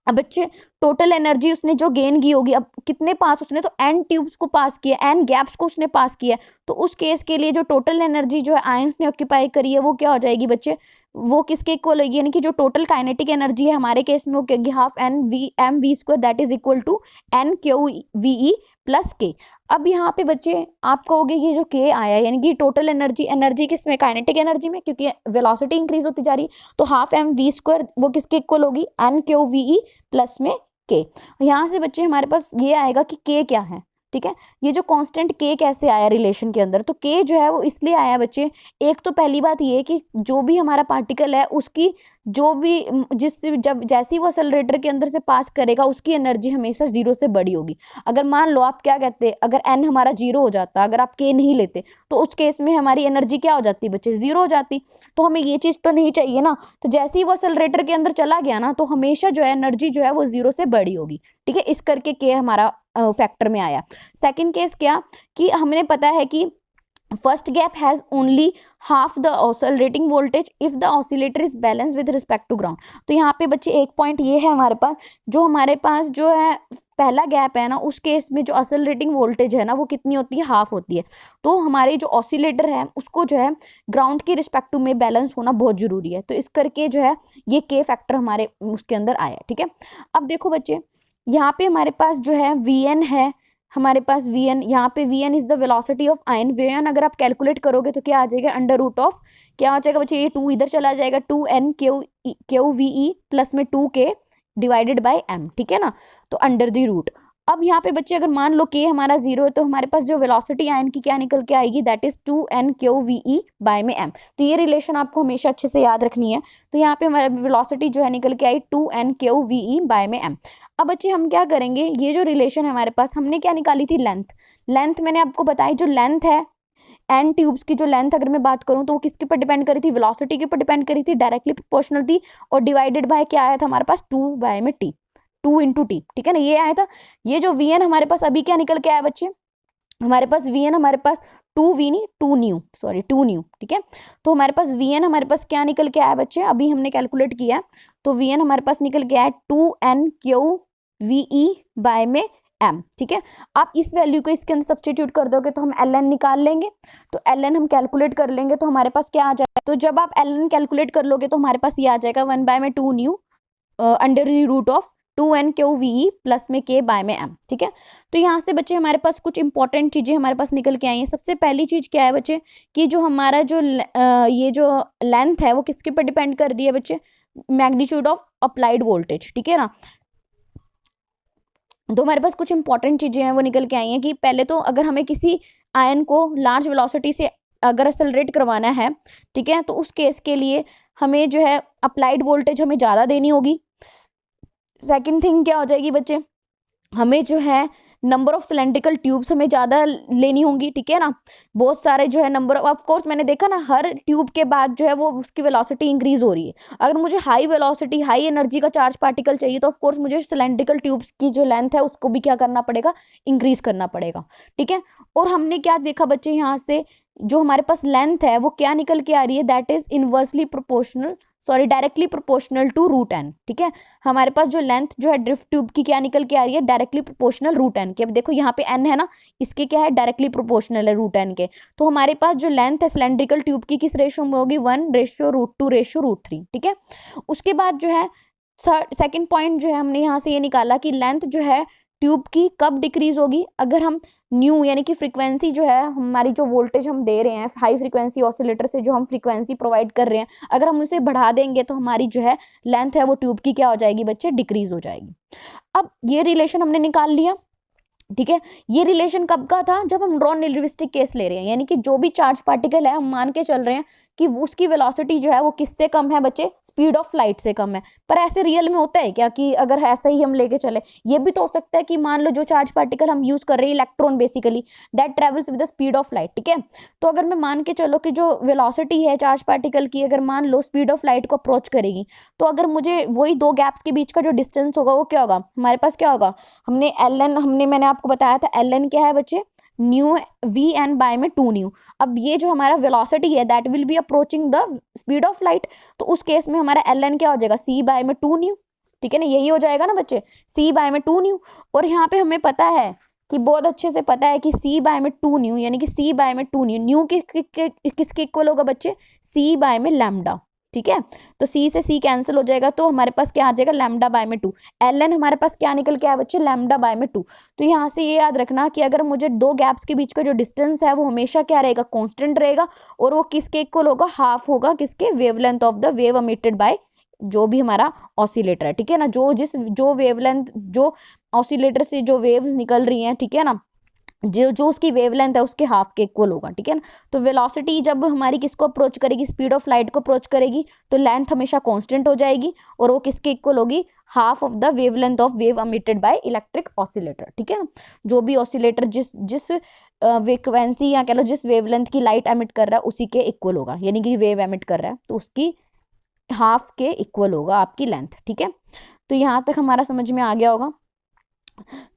अब बच्चे टोटल एनर्जी उसने जो गेन की होगी, अब कितने पास उसने, तो n ट्यूब्स को पास किया, n गैप्स को उसने पास किया, तो उस केस के लिए जो टोटल एनर्जी जो है आयंस ने ऑक्यूपाई करी है वो क्या हो जाएगी बच्चे, वो किसके इक्वल होगी, यानी कि जो टोटल काइनेटिक एनर्जी है हमारे केस में वो क्या होगी, half mv² that is equal to NQVE plus K। अब यहाँ पे बच्चे आप कहोगे ये जो K आया, यानी कि टोटल एनर्जी किस में, काइनेटिक एनर्जी में, क्योंकि वेलोसिटी इंक्रीज होती जा रही, तो हाफ mv² वो किसके इक्वल होगी, NQVE प्लस में K। यहाँ से बच्चे हमारे पास ये आएगा कि K क्या है, ठीक है। ये जो कांस्टेंट K कैसे आया रिलेशन के अंदर, तो K जो है वो इसलिए आया बच्चे, एक तो पहली बात ये कि जो भी हमारा पार्टिकल है उसकी जो भी जब जैसे ही वो एक्सेलरेटर के अंदर से पास करेगा उसकी एनर्जी हमेशा 0 से बड़ी होगी। अगर मान लो आप क्या कहते, अगर n हमारा 0 हो जाता, अगर आप K नहीं लेते, तो उस केस में हमारी एनर्जी क्या हो जाती बच्चे, 0 हो जाती। तो हमें ये चीज़ तो नहीं चाहिए ना, तो जैसे ही वो एक्सेलरेटर के अंदर चला गया ना, तो हमेशा जो है एनर्जी जो है वो 0 से बड़ी होगी, ठीक है। इस करके K हमारा फैक्टर में आया। सेकंड केस क्या, कि हमने पता है कि first gap has only half the oscillating voltage if the oscillator is balance with respect to ground. तो यहाँ पे बच्चे एक पॉइंट ये है हमारे पास, जो हमारे पास जो है पहला गैप है ना, उस केस में जो ऑसिलेटिंग वोल्टेज है ना वो कितनी होती है, हाफ होती है। तो हमारे जो ऑसिलेटर है उसको जो है ग्राउंड के रिस्पेक्ट टू में बैलेंस होना बहुत जरूरी है। तो इस करके जो है ये K फैक्टर हमारे उसके अंदर आया, ठीक है। अब देखो बच्चे, यहाँ पे हमारे पास जो है Vn है, हमारे पास Vn, यहाँ पे Vn is the velocity of ion. Vn अगर आप कैलकुलेट करोगे तो क्या आ जाएगा, अंडर रूट ऑफ, क्या आ जाएगा बच्चे, ये 2 इधर चला जाएगा, 2NQVE प्लस में 2K डिवाइडेड बाय m, ठीक है ना, तो अंडर द रूट। अब यहाँ पे बच्चे अगर मान लो K हमारा 0 है, तो हमारे पास जो वेलोसिटी आयन की क्या निकल के आएगी, दैट इज 2NQVE बाय में m। तो ये रिलेशन आपको हमेशा अच्छे से याद रखनी है। तो यहाँ पे हमारी वेलोसिटी जो है निकल के आई 2NQVE बाय में m। अब बच्चे हम क्या करेंगे, ये जो रिलेशन है हमारे पास, हमने क्या निकाली थी, लेंथ मैंने आपको बताई, जो लेंथ है एन ट्यूब्स की जो लेंथ अगर मैं बात करूं तो वो किसके ऊपर डिपेंड करी थी, वेलोसिटी के ऊपर डिपेंड करी थी, डायरेक्टली प्रोपोर्शनल थी, और डिवाइडेड बाय क्या आया था हमारे पास, 2 बाय में t, 2 इंटू टी, ठीक है ना, ये आया था। ये जो Vn हमारे पास अभी क्या निकल के आया बच्चे, हमारे पास Vn हमारे पास 2V नहीं 2 न्यू, सॉरी 2 न्यू, ठीक है। तो हमारे पास Vn हमारे पास क्या निकल के आया बच्चे, अभी हमने कैलकुलेट किया, तो Vn हमारे पास निकल के आया 2NQVE बाय में m, ठीक है। आप इस वैल्यू को इसके अंदर सब्स्टिट्यूट कर दोगे तो हम ln निकाल लेंगे, तो ln हम कैलकुलेट कर लेंगे तो हमारे पास क्या आ जाएगा, तो जब आप ln कैलकुलेट कर लोगे तो हमारे पास ये आ जाएगा 1 बाय में 2 न्यू under the root of 2NQVE plus में K बाय में m, ठीक है। तो यहाँ से बच्चे हमारे पास कुछ इंपॉर्टेंट चीज़ें हमारे पास निकल के आई हैं। सबसे पहली चीज़ क्या है बच्चे, कि जो हमारा जो ये जो लेंथ है वो किसके ऊपर डिपेंड कर रही है बच्चे, मैग्नीट्यूड ऑफ अप्लाइड वोल्टेज, ठीक है ना। तो हमारे पास कुछ इंपॉर्टेंट चीज़ें हैं वो निकल के आई हैं, कि पहले तो अगर हमें किसी आयन को लार्ज वेलोसिटी से अगर एक्सेलरेट करवाना है, ठीक है, तो उस केस के लिए हमें जो है अप्लाइड वोल्टेज हमें ज़्यादा देनी होगी। सेकंड थिंग क्या हो जाएगी बच्चे, हमें जो है नंबर ऑफ सिलेंड्रिकल ट्यूब्स हमें ज़्यादा लेनी होंगी, ठीक है ना, बहुत सारे जो है नंबर ऑफ कोर्स मैंने देखा ना हर ट्यूब के बाद जो है वो उसकी वेलोसिटी इंक्रीज हो रही है। अगर मुझे हाई वेलोसिटी हाई एनर्जी का चार्ज पार्टिकल चाहिए तो ऑफ कोर्स मुझे सिलेंड्रिकल ट्यूब्स की जो लेंथ है उसको भी क्या करना पड़ेगा, इंक्रीज करना पड़ेगा, ठीक है। और हमने क्या देखा बच्चे, यहाँ से जो हमारे पास लेंथ है वो क्या निकल के आ रही है, that is inversely proportional sorry directly proportional to root N, ठीक है। हमारे पास जो लेंथ जो है ड्रिफ्ट ट्यूब की क्या निकल के आ रही है, डायरेक्टली प्रोपोर्शनल रूट एन के। अब देखो यहाँ पे एन है ना, इसके क्या है, डायरेक्टली प्रोपोर्शनल है रूट एन के। तो हमारे पास जो लेंथ है सिलेंड्रिकल ट्यूब की किस रेशियो में होगी, 1:√2:√3, ठीक है। उसके बाद जो है सेकंड पॉइंट जो है हमने यहाँ से ये निकाला कि लेंथ जो है ट्यूब की कब डिक्रीज होगी, अगर हम न्यू यानी कि फ्रीक्वेंसी जो है हमारी जो वोल्टेज हम दे रहे हैं हाई फ्रीक्वेंसी ऑसिलेटर से जो हम फ्रीक्वेंसी प्रोवाइड कर रहे हैं, अगर हम उसे बढ़ा देंगे तो हमारी जो है लेंथ है वो ट्यूब की क्या हो जाएगी बच्चे, डिक्रीज हो जाएगी। अब ये रिलेशन हमने निकाल लिया, ठीक है। ये रिलेशन कब का था, जब हम नॉन रिलेटिविस्टिक केस ले रहे हैं, यानी कि जो भी चार्ज पार्टिकल है हम मान के चल रहे हैं कि उसकी वेलोसिटी जो है वो किससे कम है बच्चे, स्पीड ऑफ लाइट से कम है। पर ऐसे रियल में होता है क्या कि अगर ऐसा ही हम लेके चले, ये भी तो हो सकता है कि मान लो जो चार्ज पार्टिकल हम यूज कर रहे हैं electron basically that travels with the speed of light, ठीक है। तो अगर मैं मान के चलो कि जो वेलोसिटी है चार्ज पार्टिकल की अगर मान लो स्पीड ऑफ लाइट को अप्रोच करेगी, तो अगर मुझे वही दो गैप्स के बीच का जो डिस्टेंस होगा वो क्या होगा, हमारे पास क्या होगा, हमने एल एन मैंने आपको बताया था एल एन क्या है बच्चे, न्यू वी एन बाय में 2 न्यू। अब ये जो हमारा वेलोसिटी है that will be approaching the speed of light, तो उस केस में हमारा एल एन क्या हो जाएगा, सी बाय में 2 न्यू, ठीक है ना, यही हो जाएगा ना बच्चे, सी बाय में 2 न्यू। और यहाँ पे हमें पता है कि बहुत अच्छे से पता है कि सी बाय में 2 न्यू यानी कि सी बाय में 2 न्यू, न्यू किसके इक्वल होगा बच्चे, सी बाय में लैम्डा, ठीक है। तो सी से सी कैंसिल हो जाएगा, तो हमारे पास क्या आ जाएगा, लैम्डा बाय में 2। एल एन हमारे पास क्या निकल के आया बच्चे, लैम्डा बाय में 2। तो यहाँ से ये याद रखना कि अगर मुझे दो गैप्स के बीच का जो डिस्टेंस है वो हमेशा क्या रहेगा, कांस्टेंट रहेगा, और वो किसके इक्वल होगा, हाफ होगा किसके, wavelength of the wave emitted by जो भी हमारा ऑसिलेटर है, ठीक है ना, जो वेवलेंथ जो ऑसिलेटर से जो वेव्स निकल रही हैं, ठीक है ना, जो उसकी वेवलेंथ है उसके हाफ के इक्वल होगा, ठीक है ना। तो वेलोसिटी जब हमारी किसको अप्रोच करेगी, स्पीड ऑफ लाइट को अप्रोच करेगी, तो लेंथ हमेशा कांस्टेंट हो जाएगी और वो किसके इक्वल होगी, half of the wavelength of wave emitted by electric oscillator, ठीक है ना। जो भी ऑसिलेटर जिस फ्रीक्वेंसी या कह लो जिस वेवलेंथ की लाइट एमिट कर रहा है उसी के इक्वल होगा, यानी कि वेव एमिट कर रहा है तो उसकी हाफ के इक्वल होगा आपकी लेंथ, ठीक है। तो यहाँ तक हमारा समझ में आ गया होगा।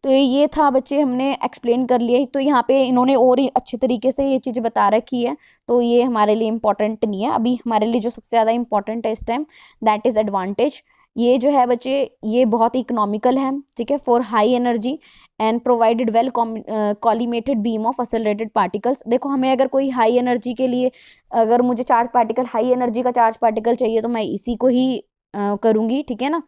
तो ये था बच्चे, हमने एक्सप्लेन कर लिया। तो यहाँ पे इन्होंने और अच्छे तरीके से ये चीज़ बता रखी है, तो ये हमारे लिए इम्पोर्टेंट नहीं है। अभी हमारे लिए जो सबसे ज़्यादा इम्पोर्टेंट है इस टाइम दैट इज़ एडवांटेज। ये जो है बच्चे ये बहुत इकोनॉमिकल है, ठीक है, for high energy and provided well collimated beam of accelerated particles. देखो हमें अगर कोई हाई एनर्जी के लिए, अगर मुझे चार्ज पार्टिकल हाई एनर्जी का चार्ज पार्टिकल चाहिए तो मैं इसी को ही करूँगी, ठीक है ना।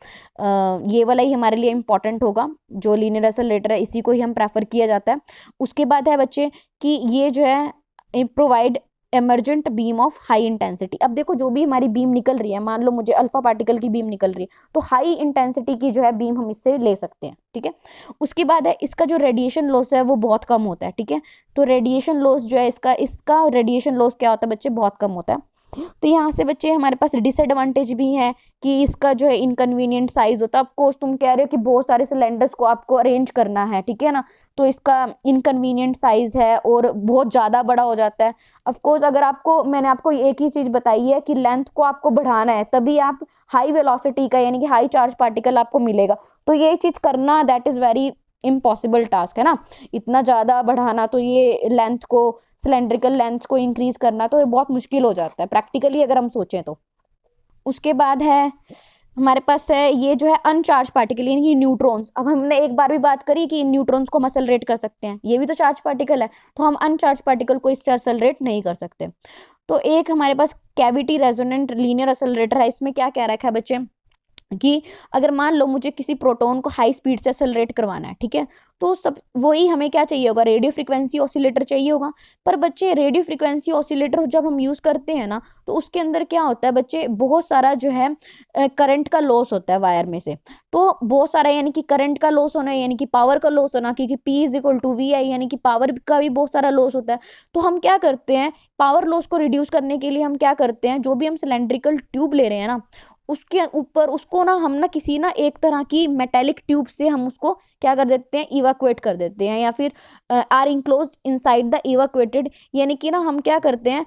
ये वाला ही हमारे लिए इम्पॉर्टेंट होगा, जो लीनियर एक्सेलरेटर है इसी को ही हम प्रेफर किया जाता है। उसके बाद है बच्चे कि ये जो है provide emergent beam of high intensity. अब देखो जो भी हमारी बीम निकल रही है, मान लो मुझे अल्फा पार्टिकल की बीम निकल रही है तो हाई इंटेंसिटी की जो है बीम हम इससे ले सकते हैं, ठीक है। उसके बाद है इसका जो रेडिएशन लॉस है वो बहुत कम होता है, ठीक है। तो रेडिएशन लॉस जो है इसका रेडिएशन लॉस क्या होता है बच्चे, बहुत कम होता है। तो यहाँ से बच्चे हमारे पास डिसएडवांटेज भी है कि इसका जो है इनकन्वीनियंट साइज होता है। ऑफ कोर्स तुम कह रहे हो कि बहुत सारे सिलेंडर्स को आपको अरेंज करना है, ठीक है ना, तो इसका इनकन्वीनियंट साइज है और बहुत ज़्यादा बड़ा हो जाता है। ऑफ कोर्स अगर आपको, मैंने आपको एक ही चीज़ बताई है कि लेंथ को आपको बढ़ाना है तभी आप हाई वेलोसिटी का यानी कि हाई चार्ज पार्टिकल आपको मिलेगा, तो ये चीज़ करना that is very impossible task है ना, इतना ज़्यादा बढ़ाना। तो ये लेंथ को, सिलेंड्रिकल लेंथ को इंक्रीज करना तो ये बहुत मुश्किल हो जाता है प्रैक्टिकली अगर हम सोचें तो। उसके बाद है हमारे पास है ये जो है अनचार्ज पार्टिकल यानी कि न्यूट्रॉन्स। अब हमने एक बार भी बात करी कि न्यूट्रॉन्स को हम एक्सेलरेट कर सकते हैं, ये भी तो चार्ज पार्टिकल है, तो हम अनचार्ज पार्टिकल को इससे एक्सेलरेट नहीं कर सकते। तो एक हमारे पास कैविटी रेजोनेंट लीनियर एक्सेलरेटर है, इसमें क्या कह रखा है बच्चे कि अगर मान लो मुझे किसी प्रोटॉन को हाई स्पीड से एक्सेलरेट करवाना है, ठीक है, तो सब वही हमें क्या चाहिए होगा, रेडियो फ्रीक्वेंसी ऑसिलेटर चाहिए होगा। पर बच्चे रेडियो फ्रीक्वेंसी ऑसिलेटर जब हम यूज़ करते हैं ना तो उसके अंदर क्या होता है बच्चे, बहुत सारा जो है करंट का लॉस होता है वायर में से। तो बहुत सारा यानी कि करंट का लॉस होना यानी कि पावर का लॉस होना, क्योंकि P=VI यानी कि पावर का भी बहुत सारा लॉस होता है। तो हम क्या करते हैं, पावर लॉस को रिड्यूस करने के लिए हम क्या करते हैं, जो भी हम सिलेंड्रिकल ट्यूब ले रहे हैं ना उसके ऊपर उसको ना हम ना किसी ना एक तरह की मेटेलिक ट्यूब से हम उसको क्या कर देते हैं, इवैक्यूएट कर देते हैं, या फिर are enclosed inside the evacuated, यानी कि ना हम क्या करते हैं,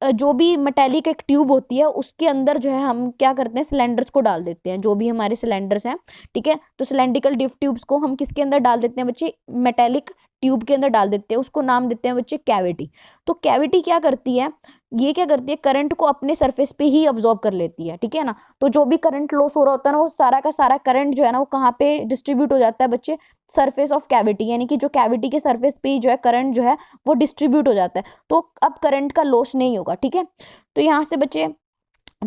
जो भी मेटेलिक एक ट्यूब होती है उसके अंदर जो है हम क्या करते हैं, सिलेंडर्स को डाल देते हैं, जो भी हमारे सिलेंडर्स हैं, ठीक है। तो सिलेंड्रिकल डिफ ट्यूब्स को हम किसके अंदर डाल देते हैं बच्चे, मेटेलिक ट्यूब के अंदर डाल देते हैं, उसको नाम देते हैं बच्चे कैविटी। तो कैविटी क्या करती है, ये क्या करती है, करंट को अपने सरफेस पे ही अब्जॉर्ब कर लेती है, ठीक है ना। तो जो भी करंट लॉस हो रहा होता है ना, वो सारा का सारा करंट जो है ना, वो कहाँ पे डिस्ट्रीब्यूट हो जाता है बच्चे, सरफेस ऑफ कैविटी, यानी कि जो कैविटी के सरफेस पे ही जो है करंट जो है वो डिस्ट्रीब्यूट हो जाता है। तो अब करंट का लॉस नहीं होगा, ठीक है। तो यहाँ से बच्चे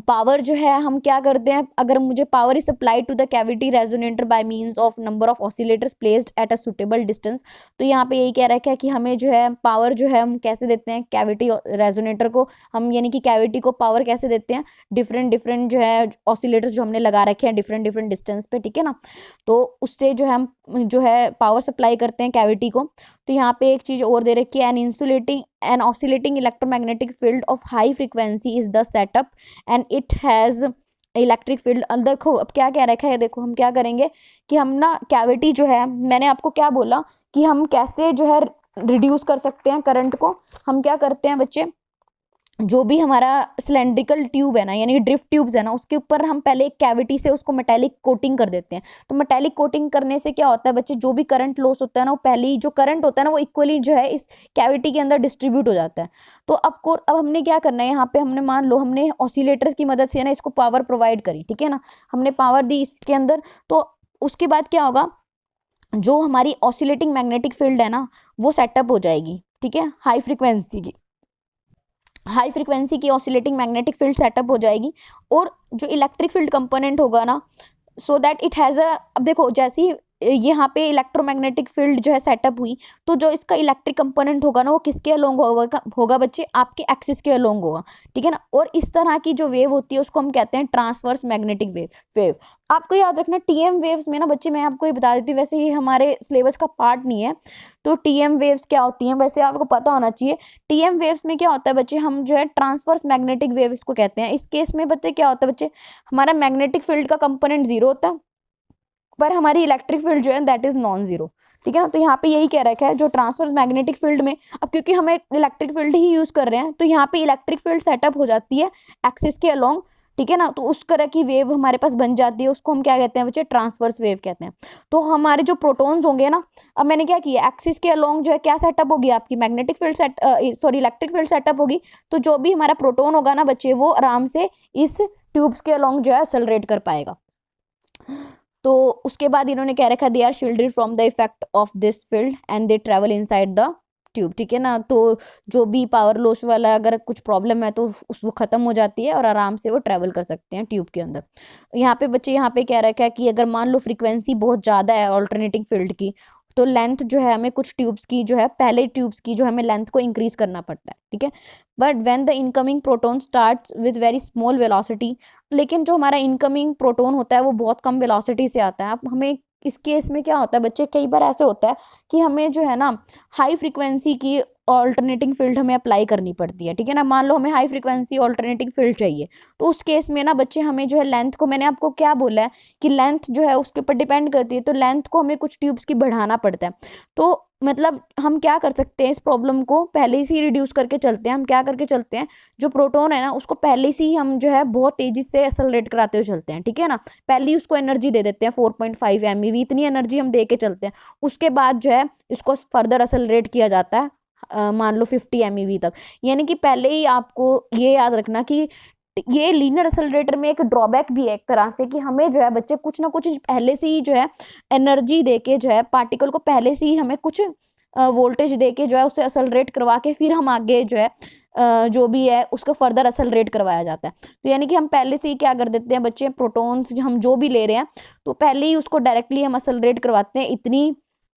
पावर जो है हम क्या करते हैं, अगर मुझे power is supplied to the cavity resonator by means of number of oscillators placed at a suitable distance. तो यहाँ पे यही कह रखा है कि हमें जो है पावर जो है हम कैसे देते हैं कैविटी रेजोनेटर को, हम यानी कि कैविटी को पावर कैसे देते हैं, डिफरेंट डिफरेंट जो है ऑसिलेटर्स जो हमने लगा रखे हैं डिफरेंट डिफरेंट डिस्टेंस पे, ठीक है ना। तो उससे जो है हम जो है पावर सप्लाई करते हैं कैविटी को। तो यहाँ पे एक चीज और दे रखी है, an oscillating electromagnetic field of high frequency is the setup and it has electric field. देखो अब क्या कह रखा है, देखो हम क्या करेंगे कि हम ना कैविटी जो है, मैंने आपको क्या बोला कि हम कैसे जो है रिड्यूस कर सकते हैं करंट को। हम क्या करते हैं बच्चे, जो भी हमारा सिलेंड्रिकल ट्यूब है ना, यानी ड्रिफ्ट ट्यूब्स है ना, उसके ऊपर हम पहले एक कैविटी से उसको मेटालिक कोटिंग कर देते हैं। तो मेटालिक कोटिंग करने से क्या होता है बच्चे, जो भी करंट लॉस होता है ना, वो पहले ही जो करंट होता है ना, वो इक्वली जो है इस कैविटी के अंदर डिस्ट्रीब्यूट हो जाता है। तो अब हमने क्या करना है, यहाँ पे हमने मान लो हमने ऑसिलेटर्स की मदद से ना इसको पावर प्रोवाइड करी, ठीक है ना, हमने पावर दी इसके अंदर। तो उसके बाद क्या होगा, जो हमारी ऑसिलेटिंग मैग्नेटिक फील्ड है ना, वो सेटअप हो जाएगी, ठीक है, हाई फ्रीक्वेंसी की ऑसिलेटिंग मैग्नेटिक फील्ड सेटअप हो जाएगी। और जो इलेक्ट्रिक फील्ड कंपोनेंट होगा ना, सो दैट इट हैज़ अब देखो जैसे ही यहाँ पे इलेक्ट्रोमैग्नेटिक फील्ड जो है सेटअप हुई, तो जो इसका इलेक्ट्रिक कंपोनेंट होगा ना, वो किसके अलोंग होगा बच्चे, आपके एक्सिस के अलोंग होगा, ठीक है ना। और इस तरह की जो वेव होती है उसको हम कहते हैं ट्रांसवर्स मैग्नेटिक वेव। आपको याद रखना टीएम वेव्स में ना बच्चे, मैं आपको ये बता देती हूँ, वैसे ये हमारे सिलेबस का पार्ट नहीं है। तो टीएम वेव्स क्या होती हैं, वैसे आपको पता होना चाहिए। टीएम वेव्स में क्या होता है बच्चे, हम जो है ट्रांसवर्स मैग्नेटिक वेव इसको कहते हैं। इस केस में बच्चे क्या होता है बच्चे, हमारा मैग्नेटिक फील्ड का कंपोनेंट जीरो होता है, पर हमारी इलेक्ट्रिक फील्ड जो है दैट इज नॉन जीरो, ठीक है ना। तो यहाँ पे यही कह रखा है, जो ट्रांसवर्स मैग्नेटिक फील्ड में, अब क्योंकि हमें इलेक्ट्रिक फील्ड ही यूज कर रहे हैं, तो यहाँ पे इलेक्ट्रिक फील्ड सेटअप हो जाती है एक्सिस के अलोंग, ठीक है ना। तो उस तरह की वेव हमारे पास बन जाती है, उसको हम क्या कहते हैं बच्चे, ट्रांसवर्स वेव कहते हैं। तो हमारे जो प्रोटॉन्स होंगे ना, अब मैंने क्या किया, एक्सिस के अलोंग जो है क्या सेटअप होगी, आपकी magnetic field electric field setup होगी। तो जो भी हमारा प्रोटॉन होगा ना बच्चे, वो आराम से इस ट्यूब्स के अलोंग जो है एक्सेलरेट कर पाएगा। तो उसके बाद इन्होंने क्या रखा, they are shielded from the effect of this field and they travel inside the tube, ठीक है ना। तो जो भी पावर लॉस वाला अगर कुछ प्रॉब्लम है तो वो खत्म हो जाती है और आराम से वो ट्रेवल कर सकते हैं ट्यूब के अंदर। यहाँ पे बच्चे, यहाँ पे क्या रखा है कि अगर मान लो फ्रीक्वेंसी बहुत ज़्यादा है ऑल्टरनेटिंग फील्ड की, तो लेंथ जो है हमें कुछ ट्यूब्स की जो है, पहले ट्यूब्स की जो हमें लेंथ को इंक्रीज करना पड़ता है, ठीक है। But when the incoming proton starts with very small velocity, लेकिन जो हमारा इनकमिंग प्रोटॉन होता है वो बहुत कम वेलोसिटी से आता है। अब हमें इस केस में क्या होता है बच्चे, कई बार ऐसे होता है कि हमें जो है ना हाई फ्रीक्वेंसी की ऑल्टरनेटिंग फील्ड हमें अप्लाई करनी पड़ती है, ठीक है ना। मान लो हमें हाई फ्रीक्वेंसी ऑल्टरनेटिंग फील्ड चाहिए, तो उस केस में ना बच्चे हमें जो है लेंथ को, मैंने आपको क्या बोला है कि लेंथ जो है उसके ऊपर डिपेंड करती है, तो लेंथ को हमें कुछ ट्यूब्स की बढ़ाना पड़ता है। तो मतलब हम क्या कर सकते हैं, इस प्रॉब्लम को पहले से ही रिड्यूस करके चलते हैं। हम क्या करके चलते हैं, जो प्रोटॉन है ना उसको पहले से ही हम जो है बहुत तेजी से एक्सेलरेट कराते हुए चलते हैं, ठीक है ना। पहले ही उसको एनर्जी दे देते हैं 4.5 MeV, इतनी एनर्जी हम दे के चलते हैं। उसके बाद जो है इसको फर्दर एक्सेलरेट किया जाता है मान लो 50 MeV तक। यानी कि पहले ही आपको ये याद रखना कि ये लीनियर एक्सेलरेटर में एक ड्रॉबैक भी है एक तरह से, कि हमें जो है बच्चे कुछ ना कुछ पहले से ही जो है एनर्जी देके जो है पार्टिकल को पहले से ही हमें कुछ वोल्टेज देके जो है उससे एक्सेलरेट करवा के फिर हम आगे जो है जो भी है उसको फर्दर एक्सेलरेट करवाया जाता है। तो यानी कि हम पहले से ही क्या कर देते हैं बच्चे, प्रोटॉन्स हम जो भी ले रहे हैं तो पहले ही उसको डायरेक्टली हम एक्सेलरेट करवाते हैं इतनी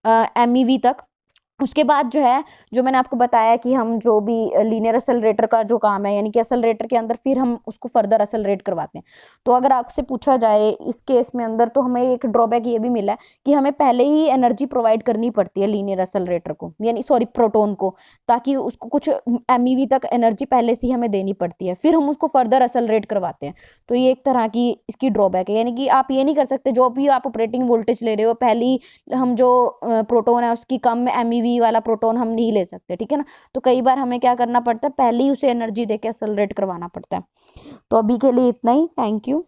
MeV तक। उसके बाद जो है, जो मैंने आपको बताया कि हम जो भी लीनियर एक्सेलरेटर का जो काम है, यानी कि एक्सेलरेटर के अंदर फिर हम उसको फर्दर एक्सेलरेट करवाते हैं। तो अगर आपसे पूछा जाए इस केस में अंदर, तो हमें एक ड्रॉबैक ये भी मिला है कि हमें पहले ही एनर्जी प्रोवाइड करनी पड़ती है लीनियर एक्सेलरेटर को, यानी प्रोटॉन को, ताकि उसको कुछ MeV तक एनर्जी पहले से ही हमें देनी पड़ती है, फिर हम उसको फर्दर एक्सेलरेट करवाते हैं। तो ये एक तरह की इसकी ड्रॉबैक है, यानी कि आप ये नहीं कर सकते जो भी आप ऑपरेटिंग वोल्टेज ले रहे हो पहले ही हम जो प्रोटॉन है उसकी कम MeV वाला प्रोटॉन हम नहीं ले सकते, ठीक है ना। तो कई बार हमें क्या करना पड़ता है, पहले ही उसे एनर्जी देके एक्सेलरेट करवाना पड़ता है। तो अभी के लिए इतना ही, थैंक यू।